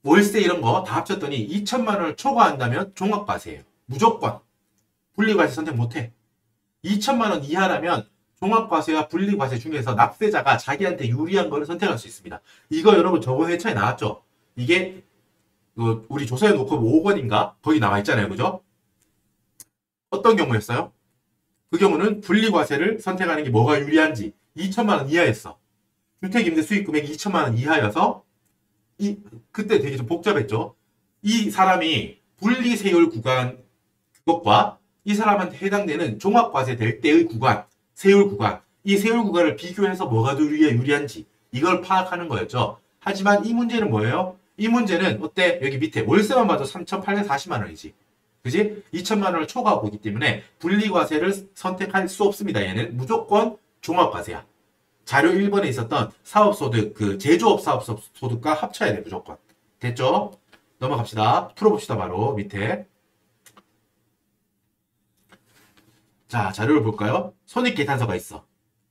월세 이런 거 다 합쳤더니 2천만 원을 초과한다면 종합과세예요. 무조건. 분리과세 선택 못해. 2천만 원 이하라면 종합과세와 분리과세 중에서 납세자가 자기한테 유리한 거를 선택할 수 있습니다. 이거 여러분 저번 회차에 나왔죠? 이게 우리 조사해 놓고 5권인가? 거기 나와 있잖아요. 그죠? 어떤 경우였어요? 그 경우는 분리과세를 선택하는 게 뭐가 유리한지 2천만 원 이하였어. 주택임대 수익금액이 2천만 원 이하여서 그때 되게 좀 복잡했죠. 이 사람이 분리세율 구간 그것과 이 사람한테 해당되는 종합과세 될 때의 구간, 세율 구간, 이 세율 구간을 비교해서 뭐가 더 유리한지 이걸 파악하는 거였죠. 하지만 이 문제는 뭐예요? 이 문제는 어때? 여기 밑에 월세만 봐도 3,840만 원이지. 그지? 2천만 원을 초과하고 있기 때문에 분리과세를 선택할 수 없습니다. 얘는 무조건 종합과세야. 자료 1번에 있었던 사업소득, 제조업 사업소득과 합쳐야 돼, 무조건. 됐죠? 넘어갑시다. 풀어봅시다, 바로 밑에. 자, 자료를 볼까요? 손익계산서가 있어.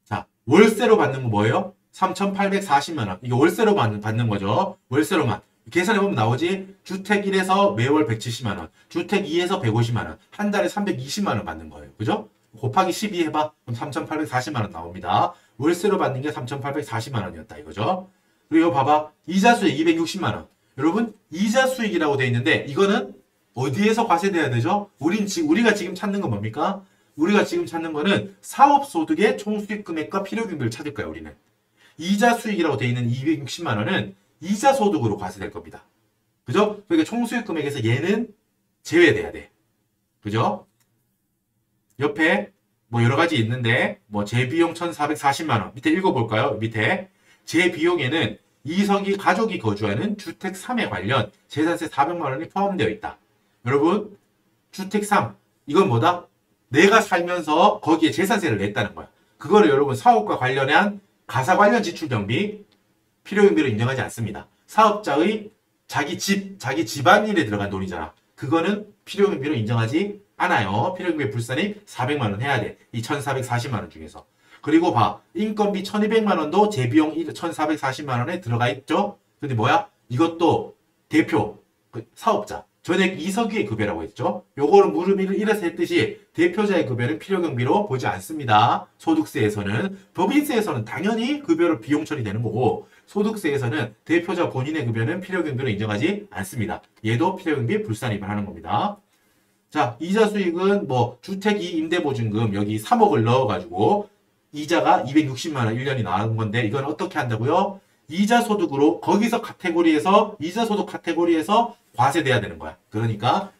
자, 월세로 받는 거 뭐예요? 3,840만 원. 이게 월세로 받는 거죠. 월세로만. 계산해보면 나오지? 주택 1에서 매월 170만 원. 주택 2에서 150만 원. 한 달에 320만 원 받는 거예요. 그죠? 곱하기 12 해봐. 그럼 3,840만 원 나옵니다. 월세로 받는 게 3,840만 원이었다 이거죠. 그리고 봐봐. 이자 수익 260만 원. 여러분, 이자 수익이라고 돼 있는데 이거는 어디에서 과세돼야 되죠? 우리가 지금 찾는 건 뭡니까? 우리가 지금 찾는 거는 사업소득의 총수익 금액과 필요금액을 찾을 거야, 우리는. 이자 수익이라고 돼 있는 260만 원은 이자 소득으로 과세될 겁니다. 그죠? 그러니까 총수익 금액에서 얘는 제외돼야 돼. 그죠? 옆에 뭐 여러 가지 있는데 뭐 재비용 1,440만 원. 밑에 읽어볼까요? 밑에 재비용에는 이석이 가족이 거주하는 주택 3에 관련 재산세 400만 원이 포함되어 있다. 여러분, 주택 3 이건 뭐다? 내가 살면서 거기에 재산세를 냈다는 거야. 그거를 여러분 사업과 관련한 가사 관련 지출 경비 필요경비로 인정하지 않습니다. 사업자의 자기 집안일에 들어간 돈이잖아. 그거는 필요경비로 인정하지 않아요. 필요경비 불산입 400만 원 해야 돼. 이 1,440만 원 중에서. 그리고 봐. 인건비 1,200만 원도 재비용 1,440만 원에 들어가 있죠. 근데 뭐야? 이것도 대표, 사업자. 전액 이석유의 급여라고 했죠. 요거는 무릎 1에서 했듯이 대표자의 급여는 필요경비로 보지 않습니다. 소득세에서는. 법인세에서는 당연히 급여로 비용 처리되는 거고 소득세에서는 대표자 본인의 급여는 필요경비로 인정하지 않습니다. 얘도 필요경비 불산입을 하는 겁니다. 자, 이자 수익은 뭐 주택 2 임대보증금 여기 3억을 넣어가지고 이자가 260만 원 1년이 나온 건데 이건 어떻게 한다고요? 이자 소득으로 거기서 카테고리에서 이자 소득 카테고리에서 과세돼야 되는 거야. 그러니까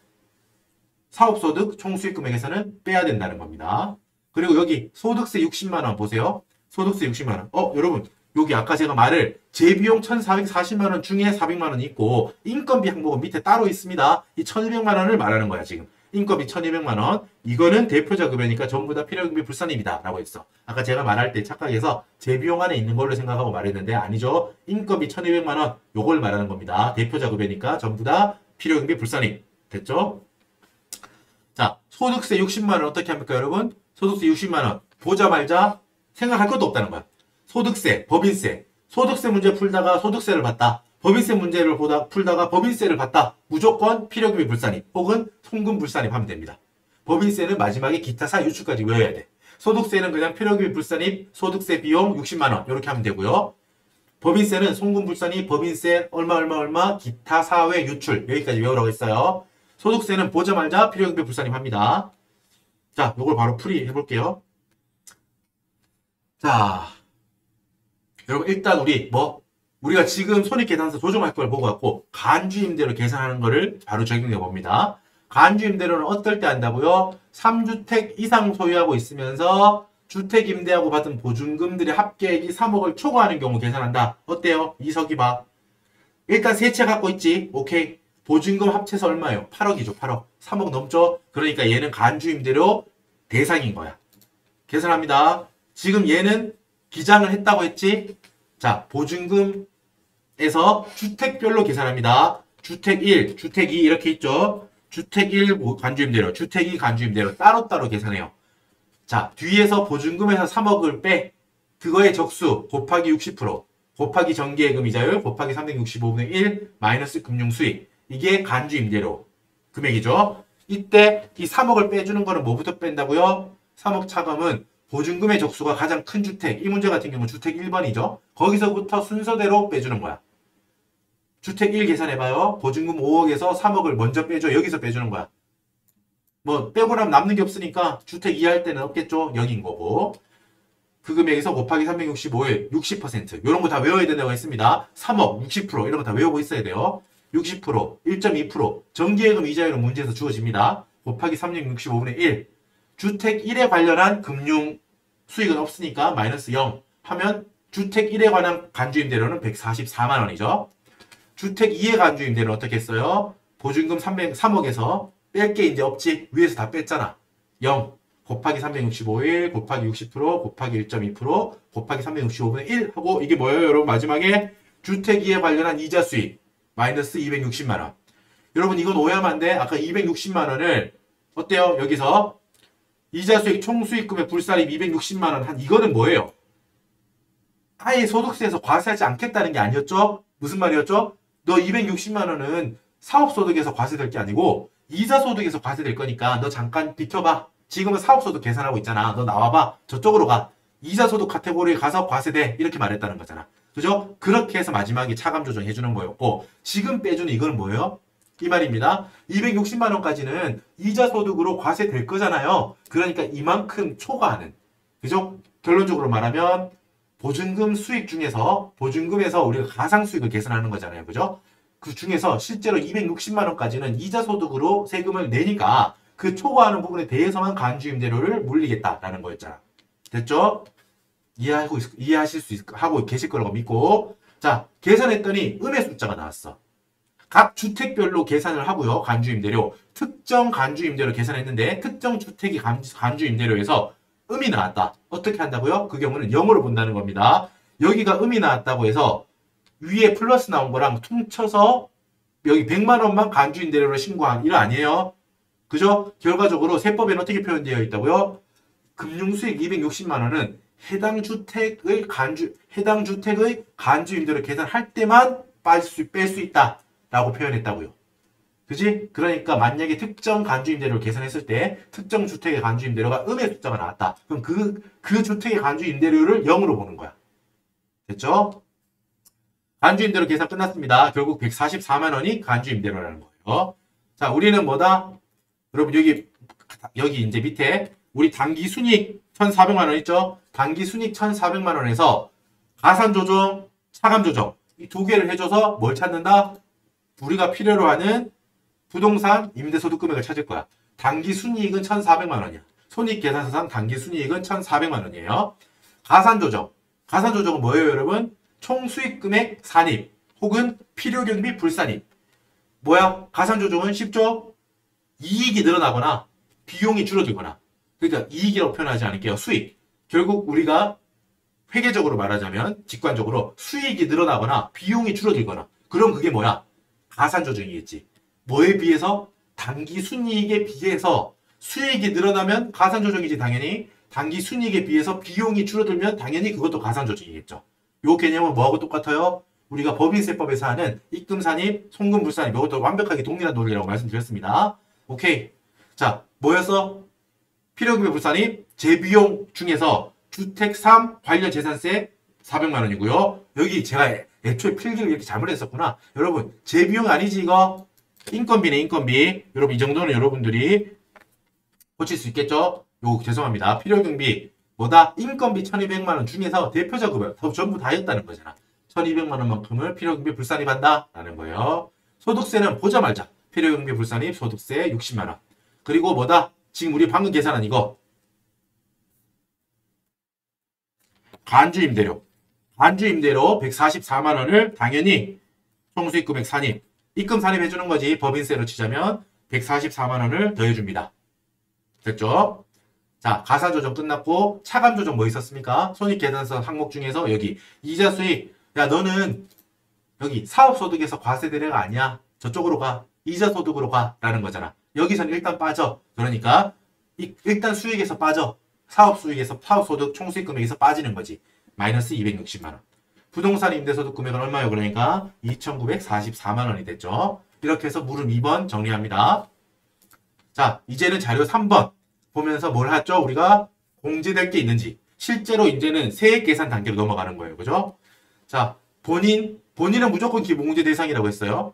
사업소득 총수익 금액에서는 빼야 된다는 겁니다. 그리고 여기 소득세 60만 원 보세요. 소득세 60만 원. 여러분 여기 아까 제가 말을 재비용 1,440만 원 중에 400만 원이 있고 인건비 항목은 밑에 따로 있습니다. 이 1,200만 원을 말하는 거야 지금. 인건비 1,200만 원. 이거는 대표자 급여니까 전부 다 필요경비 불산입니다. 라고 했어. 아까 제가 말할 때 착각해서 재비용 안에 있는 걸로 생각하고 말했는데 아니죠. 인건비 1,200만 원. 요걸 말하는 겁니다. 대표자 급여니까 전부 다 필요경비 불산입. 됐죠? 자, 소득세 60만 원 어떻게 합니까, 여러분? 소득세 60만 원. 보자 말자 생각할 것도 없다는 거야. 소득세, 법인세. 소득세 문제 풀다가 소득세를 받다. 법인세 문제를 풀다가 법인세를 받다. 무조건 필요금비 불산입 혹은 송금 불산입 하면 됩니다. 법인세는 마지막에 기타사 유출까지 외워야 돼. 소득세는 그냥 필요금비 불산입, 소득세 비용 60만 원 이렇게 하면 되고요. 법인세는 송금 불산입, 법인세 얼마, 기타 사회 유출 여기까지 외우라고 했어요. 소득세는 보자마자 필요금비 불산입 합니다. 자, 요걸 바로 풀이 해볼게요. 자, 여러분 일단 우리가 지금 손익계산서 조정할 걸 보고 갖고 간주임대로 계산하는 거를 바로 적용해 봅니다. 간주임대로는 어떨 때 한다고요? 3주택 이상 소유하고 있으면서 주택 임대하고 받은 보증금들의 합계액이 3억을 초과하는 경우 계산한다. 어때요? 이석이 봐. 일단 세 채 갖고 있지. 오케이. 보증금 합쳐서 얼마예요? 8억이죠. 8억. 3억 넘죠? 그러니까 얘는 간주임대로 대상인 거야. 계산합니다. 지금 얘는 기장을 했다고 했지? 자, 보증금에서 주택별로 계산합니다. 주택 1, 주택 2 이렇게 있죠? 주택 1 간주임대로, 주택 2 간주임대로 따로따로 계산해요. 자, 뒤에서 보증금에서 3억을 빼. 그거의 적수 곱하기 60% 곱하기 정기예금이자율 곱하기 365분의 1 마이너스 금융수익. 이게 간주임대로 금액이죠. 이때 이 3억을 빼주는 거는 뭐부터 뺀다고요? 3억 차감은 보증금의 적수가 가장 큰 주택, 이 문제 같은 경우는 주택 1번이죠. 거기서부터 순서대로 빼주는 거야. 주택 1 계산해봐요. 보증금 5억에서 3억을 먼저 빼줘. 여기서 빼주는 거야. 뭐 빼고 나면 남는 게 없으니까 주택 2 할 때는 없겠죠. 0인 거고. 그 금액에서 곱하기 365일 60% 이런 거 다 외워야 된다고 했습니다. 3억, 60% 이런 거 다 외우고 있어야 돼요. 60%, 1.2% 정기예금 이자율은 문제에서 주어집니다. 곱하기 365분의 1 주택 1에 관련한 금융 수익은 없으니까 마이너스 0 하면 주택 1에 관한 간주임대료는 144만 원이죠. 주택 2의 간주임대료는 어떻게 했어요? 보증금 3억에서 뺄 게 이제 없지. 위에서 다 뺐잖아. 0 곱하기 365일 곱하기 60% 곱하기 1.2% 곱하기 365분의 1 하고 이게 뭐예요, 여러분? 마지막에 주택 2에 관련한 이자 수익 마이너스 260만 원. 여러분 이건 오해하면 안 돼. 아까 260만 원을 어때요? 여기서 이자 수익 총수익금의 불산입 260만 원 한 이거는 뭐예요? 아예 소득세에서 과세하지 않겠다는 게 아니었죠? 무슨 말이었죠? 너 260만 원은 사업소득에서 과세될 게 아니고 이자소득에서 과세될 거니까 너 잠깐 비켜봐. 지금은 사업소득 계산하고 있잖아. 너 나와봐. 저쪽으로 가. 이자소득 카테고리에 가서 과세돼. 이렇게 말했다는 거잖아. 그죠? 그렇게 해서 마지막에 차감 조정해주는 거였고 지금 빼주는 이건 뭐예요? 이 말입니다. 260만 원까지는 이자소득으로 과세될 거잖아요. 그러니까 이만큼 초과하는. 그죠? 결론적으로 말하면 보증금 수익 중에서 보증금에서 우리가 가상수익을 계산하는 거잖아요. 그죠? 그 중에서 실제로 260만 원까지는 이자소득으로 세금을 내니까 그 초과하는 부분에 대해서만 간주임대료를 물리겠다라는 거였잖아. 됐죠? 이해하실 수 하고 계실 거라고 믿고 자 계산했더니 음의 숫자가 나왔어. 각 주택별로 계산을 하고요. 간주임대료 특정 간주임대료 계산했는데 특정 주택이 간주임대료에서 음이 나왔다. 어떻게 한다고요? 그 경우는 0으로 본다는 겁니다. 여기가 음이 나왔다고 해서 위에 플러스 나온 거랑 퉁쳐서 여기 100만 원만 간주임대료로 신고한 일 아니에요. 그죠? 결과적으로 세법에는 어떻게 표현되어 있다고요? 금융수익 260만 원은 해당 주택의 간주임대료 계산할 때만 뺄 수 있다라고 표현했다고요. 그지? 그러니까 만약에 특정 간주임대료를 계산했을 때 특정 주택의 간주임대료가 음의 숫자가 나왔다. 그럼 그 주택의 간주임대료를 0으로 보는 거야. 됐죠? 간주임대료 계산 끝났습니다. 결국 144만 원이 간주임대료라는 거예요. 자, 우리는 뭐다? 여러분 여기 이제 밑에 우리 당기순이익 1,400만 원 있죠? 당기순이익 1,400만 원에서 가산조정, 차감조정 이 두 개를 해줘서 뭘 찾는다? 우리가 필요로 하는 부동산 임대소득 금액을 찾을 거야. 당기순이익은 1,400만 원이야. 손익계산서상 당기순이익은 1,400만 원이에요. 가산조정은 뭐예요, 여러분? 총수익금액 산입 혹은 필요경비 불산입. 뭐야? 가산조정은 쉽죠? 이익이 늘어나거나 비용이 줄어들거나 그러니까 이익이라고 표현하지 않을게요. 수익. 결국 우리가 회계적으로 말하자면 직관적으로 수익이 늘어나거나 비용이 줄어들거나 그럼 그게 뭐야? 가산조정이겠지. 뭐에 비해서? 당기순이익에 비해서 수익이 늘어나면 가산조정이지 당연히. 당기순이익에 비해서 비용이 줄어들면 당연히 그것도 가산조정이겠죠. 요 개념은 뭐하고 똑같아요? 우리가 법인세법에서 하는 입금산입, 송금불산입 이것도 완벽하게 동일한 논리라고 말씀드렸습니다. 오케이. 자, 뭐였어? 필요금의 불산입, 재비용 중에서 주택 3 관련 재산세 400만 원이고요. 여기 제가 애초에 필기를 이렇게 잘못했었구나. 여러분, 재비용 아니지 이거? 인건비네, 인건비. 여러분, 이 정도는 여러분들이 고칠 수 있겠죠? 요거 죄송합니다. 필요경비 뭐다? 인건비 1,200만 원 중에서 대표적으로 전부 다였다는 거잖아. 1,200만 원만큼을 필요경비 불산입한다 라는 거예요. 소득세는 보자마자 필요경비 불산입 소득세 60만 원. 그리고 뭐다? 지금 우리 방금 계산한 이거 간주임대료 144만 원을 당연히 총수익금액 산입 입금 산입해주는 거지. 법인세로 치자면 144만 원을 더해줍니다. 됐죠? 자, 가산조정 끝났고 차감조정 뭐 있었습니까? 손익계산서 항목 중에서 여기 이자수익. 야, 너는 여기 사업소득에서 과세대례가 아니야. 저쪽으로 가. 이자소득으로 가. 라는 거잖아. 여기선 일단 빠져. 그러니까 일단 수익에서 빠져. 사업수익에서 사업소득 총수익금액에서 빠지는 거지. 마이너스 260만 원. 부동산 임대소득 금액은 얼마예요? 그러니까 2,944만 원이 됐죠. 이렇게 해서 물음 2번 정리합니다. 자, 이제는 자료 3번 보면서 뭘 하죠? 우리가 공제될 게 있는지. 실제로 이제는 세액 계산 단계로 넘어가는 거예요. 그죠? 자, 본인은 무조건 기본공제 대상이라고 했어요.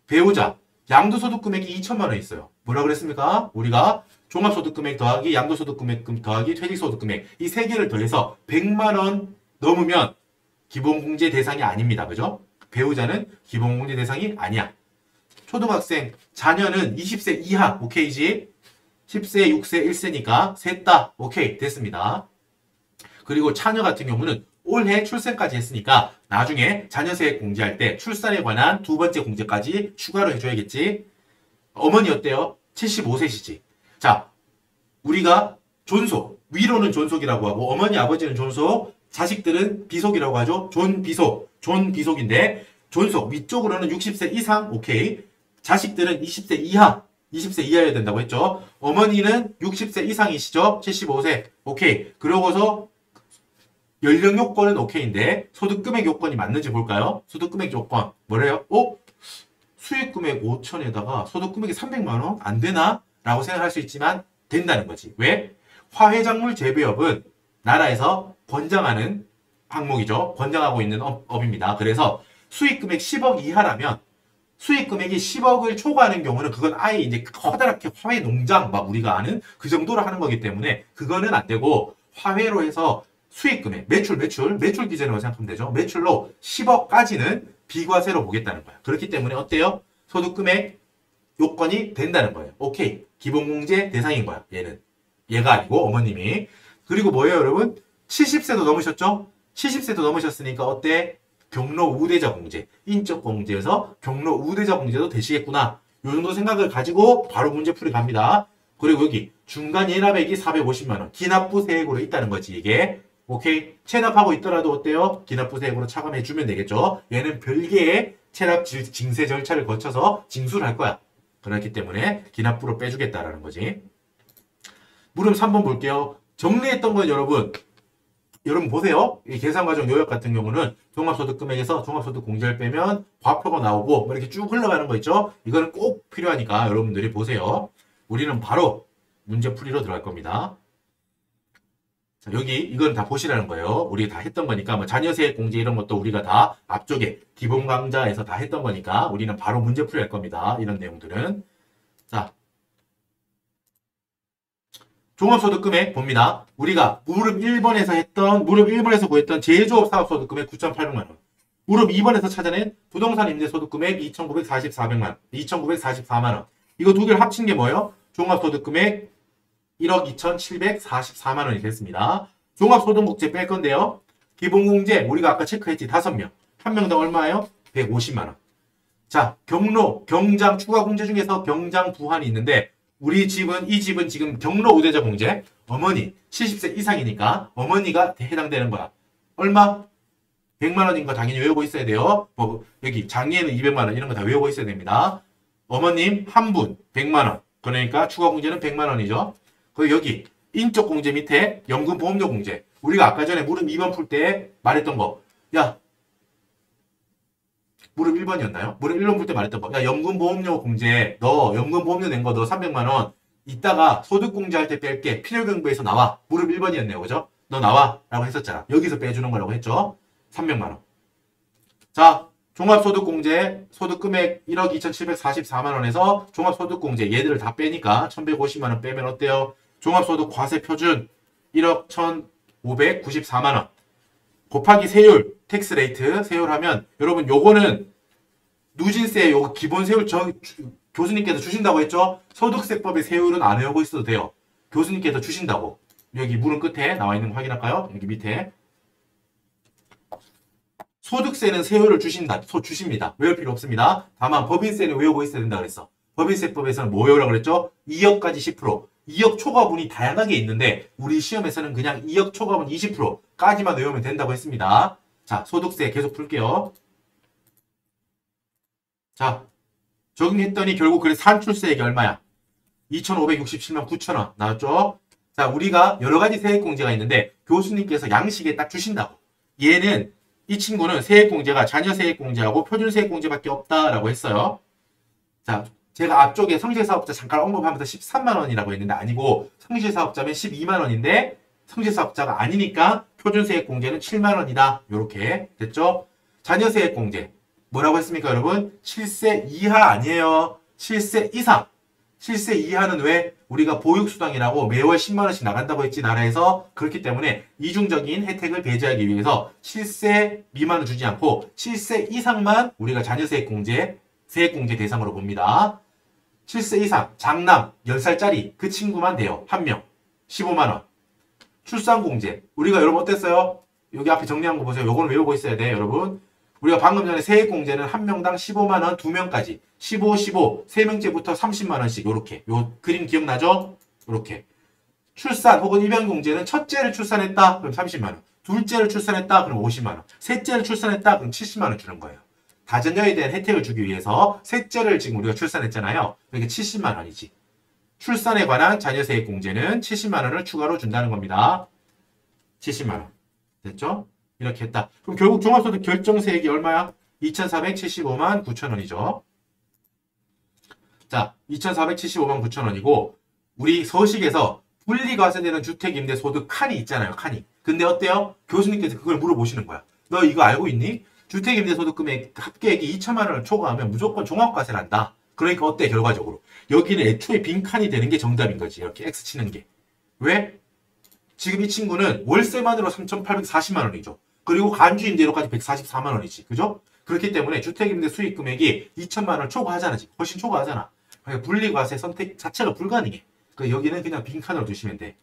배우자, 양도소득 금액이 2천만 원 있어요. 뭐라 그랬습니까? 우리가 종합소득금액 더하기 양도소득금액 더하기 퇴직소득금액 이 세 개를 더해서 100만 원 넘으면 기본공제 대상이 아닙니다. 그죠? 배우자는 기본공제 대상이 아니야. 초등학생, 자녀는 20세 이하, 오케이지? 10세, 6세, 1세니까 셋 다 오케이, 됐습니다. 그리고 차녀 같은 경우는 올해 출생까지 했으니까 나중에 자녀세액 공제할 때 출산에 관한 두 번째 공제까지 추가로 해줘야겠지. 어머니 어때요? 75세시지. 자, 우리가 존속, 위로는 존속이라고 하고 어머니, 아버지는 존속, 자식들은 비속이라고 하죠. 존비속인데 존속, 위쪽으로는 60세 이상, 오케이. 자식들은 20세 이하, 20세 이하여야 된다고 했죠. 어머니는 60세 이상이시죠. 75세, 오케이. 그러고서 연령 요건은 오케이인데 소득 금액 요건이 맞는지 볼까요? 소득 금액 요건 뭐래요? 수익 금액 5천에다가 소득 금액이 300만 원? 안 되나? 라고 생각할 수 있지만 된다는 거지. 왜? 화훼작물 재배업은 나라에서 권장하는 항목이죠. 권장하고 있는 업입니다. 그래서 수익 금액 10억 이하라면 수익 금액이 10억을 초과하는 경우는 그건 아예 이제 커다랗게 화훼 농장 막 우리가 아는 그 정도로 하는 거기 때문에 그거는 안 되고 화훼로 해서 수익 금액, 매출 기준으로 생각하면 되죠. 매출로 10억까지는 비과세로 보겠다는 거야. 그렇기 때문에 어때요? 소득 금액 요건이 된다는 거예요. 오케이. 기본공제 대상인 거야. 얘가 아니고 어머님이. 그리고 뭐예요, 여러분? 70세도 넘으셨죠? 70세도 넘으셨으니까 어때? 경로 우대자 공제. 인적 공제에서 경로 우대자 공제도 되시겠구나. 요 정도 생각을 가지고 바로 문제 풀이 갑니다. 그리고 여기 중간 예납액이 450만 원. 기납부 세액으로 있다는 거지, 이게. 오케이. 체납하고 있더라도 어때요? 기납부 세액으로 차감해 주면 되겠죠. 얘는 별개의 체납 징세 절차를 거쳐서 징수를 할 거야. 그렇기 때문에 기납부로 빼주겠다라는 거지. 물음 3번 볼게요. 정리했던 건 여러분 보세요. 이 계산과정 요약 같은 경우는 종합소득금액에서 종합소득 공제를 빼면 과표가 나오고 이렇게 쭉 흘러가는 거 있죠. 이거는 꼭 필요하니까 여러분들이 보세요. 우리는 바로 문제 풀이로 들어갈 겁니다. 자, 여기 이건 다 보시라는 거예요. 우리 다 했던 거니까 뭐 자녀세액 공제 이런 것도 우리가 다 앞쪽에 기본 강좌에서 다 했던 거니까 우리는 바로 문제 풀이 할 겁니다. 이런 내용들은. 자, 종합소득금액 봅니다. 우리가 무릎 1번에서 구했던 제조업 사업소득금액 9,800만 원. 무릎 2번에서 찾아낸 부동산 임대소득금액 2,944만 원. 이거 두 개를 합친 게 뭐예요? 종합소득금액 1억 2,744만 원이 됐습니다. 종합소득공제 뺄 건데요. 기본공제 우리가 아까 체크했지 5명. 한 명당 얼마예요? 150만 원. 자, 경장 추가공제 중에서 경장 부환이 있는데 이 집은 지금 경로 우대자 공제. 어머니 70세 이상이니까 어머니가 해당되는 거야. 얼마? 100만 원인 거 당연히 외우고 있어야 돼요. 여기 장애는 200만 원 이런 거 다 외우고 있어야 됩니다. 어머님 한 분 100만 원. 그러니까 추가공제는 100만 원이죠. 그리고 여기 인적 공제 밑에 연금 보험료 공제. 우리가 아까 전에 무릎 2번 풀 때 말했던 거. 야, 무릎 1번이었나요? 무릎 1번 풀 때 말했던 거. 야, 연금 보험료 공제. 너 연금 보험료 낸 거 너 300만 원. 이따가 소득 공제할 때 뺄게. 필요경부에서 나와. 무릎 1번이었네요. 그죠? 너 나와. 라고 했었잖아. 여기서 빼주는 거라고 했죠. 300만 원. 자, 종합소득공제 소득금액 1억 2,744만 원에서 종합소득공제 얘들을 다 빼니까 1,150만 원 빼면 어때요? 종합소득 과세 표준 1억 1,594만 원 곱하기 세율, 텍스 레이트 세율하면 여러분 요거는 누진세 요거 기본 세율 교수님께서 주신다고 했죠? 소득세법의 세율은 안 외우고 있어도 돼요. 교수님께서 주신다고. 여기 물음 끝에 나와 있는 거 확인할까요? 여기 밑에. 소득세는 세율을 주십니다. 외울 필요 없습니다. 다만 법인세는 외우고 있어야 된다 그랬어. 법인세법에서는 뭐 외우라고 그랬죠? 2억까지 10%. 2억 초과분이 다양하게 있는데 우리 시험에서는 그냥 2억 초과분 20%까지만 외우면 된다고 했습니다. 자, 소득세 계속 풀게요. 자, 적용했더니 결국 그래 산출세액이 얼마야? 2,567만 9천 원 나왔죠? 자, 우리가 여러 가지 세액공제가 있는데 교수님께서 양식에 딱 주신다고. 이 친구는 세액공제가 자녀세액공제하고 표준세액공제밖에 없다라고 했어요. 자, 제가 앞쪽에 성실사업자 잠깐 언급하면서 13만 원이라고 했는데 아니고 성실사업자면 12만 원인데 성실사업자가 아니니까 표준세액공제는 7만 원이다. 요렇게 됐죠? 자녀세액공제 뭐라고 했습니까 여러분? 7세 이하 아니에요. 7세 이상. 7세 이하는 왜? 우리가 보육수당이라고 매월 10만 원씩 나간다고 했지 나라에서. 그렇기 때문에 이중적인 혜택을 배제하기 위해서 7세 미만은 주지 않고 7세 이상만 우리가 자녀세액공제 세액공제 대상으로 봅니다. 7세 이상 장남 10살짜리 그 친구만 돼요. 한 명 15만 원. 출산공제 우리가 여러분 어땠어요? 여기 앞에 정리한 거 보세요. 요거는 외우고 있어야 돼 여러분. 우리가 방금 전에 세액공제는 한 명당 15만 원 2명까지 15, 15, 3명째부터 30만 원씩 요렇게 요 그림 기억나죠? 요렇게 출산 혹은 입양공제는 첫째를 출산했다 그럼 30만 원 둘째를 출산했다 그럼 50만 원 셋째를 출산했다 그럼 70만 원 주는 거예요. 다자녀에 대한 혜택을 주기 위해서 셋째를 지금 우리가 출산했잖아요. 그러니까 70만 원이지. 출산에 관한 자녀세액공제는 70만 원을 추가로 준다는 겁니다. 70만 원. 됐죠? 이렇게 했다. 그럼 결국 종합소득 결정세액이 얼마야? 2,475만 9천 원이죠. 자, 2,475만 9천 원이고 우리 서식에서 분리과세되는 주택임대소득 칸이 있잖아요. 칸이. 근데 어때요? 교수님께서 그걸 물어보시는 거야. 너 이거 알고 있니? 주택임대소득 금액 합계액이 2천만 원을 초과하면 무조건 종합과세를 한다. 그러니까 어때 결과적으로? 여기는 애초에 빈칸이 되는 게 정답인 거지. 이렇게 X 치는 게. 왜? 지금 이 친구는 월세만으로 3,840만 원이죠. 그리고 간주임대료까지 144만 원이지. 그죠? 그렇기 때문에 주택임대 수익 금액이 2천만 원을 초과하잖아. 지금. 훨씬 초과하잖아. 그러니까 분리과세 선택 자체가 불가능해. 그러니까 여기는 그냥 빈칸으로 두시면 돼.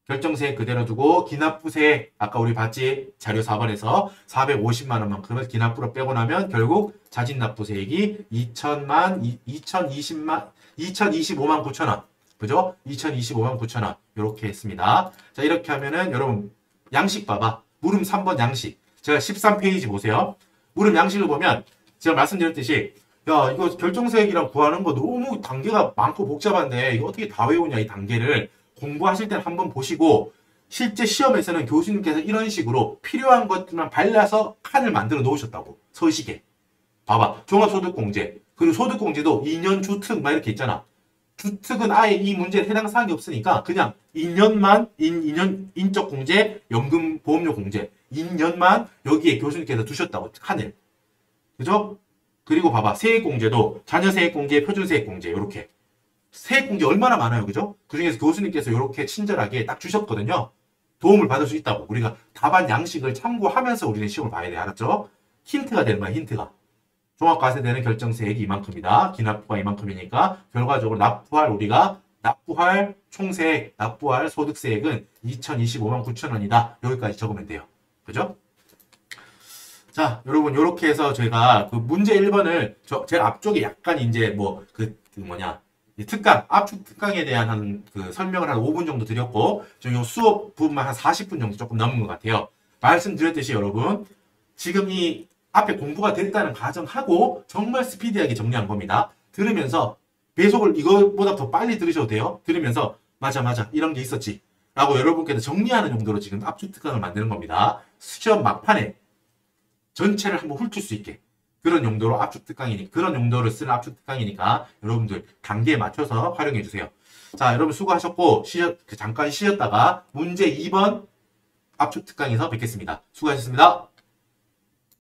결정세액 그대로 두고 기납부세액 아까 우리 봤지? 자료 4번에서 450만 원만큼을 기납부로 빼고 나면 결국 자진납부세액이 2,025만 9천 원. 그죠? 2,025만 9천 원. 이렇게 했습니다. 자, 이렇게 하면은 여러분 양식 봐봐. 물음 3번 양식. 제가 13페이지 보세요. 물음 양식을 보면 제가 말씀드렸듯이 야, 이거 결정세액이랑 구하는 거 너무 단계가 많고 복잡한데 이거 어떻게 다 외우냐 이 단계를 공부하실 때는 한번 보시고 실제 시험에서는 교수님께서 이런 식으로 필요한 것들만 발라서 칸을 만들어 놓으셨다고. 서식에. 봐봐. 종합소득공제. 그리고 소득공제도 2년 주특 막 이렇게 있잖아. 주특은 아예 이 문제에 해당 사항이 없으니까 그냥 2년만 2년 인적공제, 연금 보험료 공제 2년만 여기에 교수님께서 두셨다고 칸을. 그죠? 그리고 봐봐. 세액공제도 자녀세액공제, 표준세액공제 이렇게. 세액공제 얼마나 많아요. 그죠? 그중에서 교수님께서 이렇게 친절하게 딱 주셨거든요. 도움을 받을 수 있다고. 우리가 답안 양식을 참고하면서 우리는 시험을 봐야 돼. 알았죠? 힌트가 되는 거야. 힌트가. 종합과세되는 결정세액이 이만큼이다. 기납부가 이만큼이니까 결과적으로 우리가 납부할 총세액, 납부할 소득세액은 2,025만 9천 원이다. 여기까지 적으면 돼요. 그죠? 자, 여러분 이렇게 해서 제가 그 문제 1번을 제일 앞쪽에 약간 이제 이 특강, 압축 특강에 대한 그 설명을 한 5분 정도 드렸고 좀 요 수업 부분만 한 40분 정도 조금 넘은 것 같아요. 말씀드렸듯이 여러분 지금 이 앞에 공부가 됐다는 가정하고 정말 스피디하게 정리한 겁니다. 들으면서 배속을 이거보다 더 빨리 들으셔도 돼요. 들으면서 맞아 이런 게 있었지 라고 여러분께서 정리하는 용도로 지금 압축 특강을 만드는 겁니다. 시험 막판에 전체를 한번 훑을 수 있게 그런 용도로 그런 용도를 쓰는 압축 특강이니까 여러분들 단계에 맞춰서 활용해 주세요. 자, 여러분 수고하셨고 잠깐 쉬었다가 문제 2번 압축 특강에서 뵙겠습니다. 수고하셨습니다.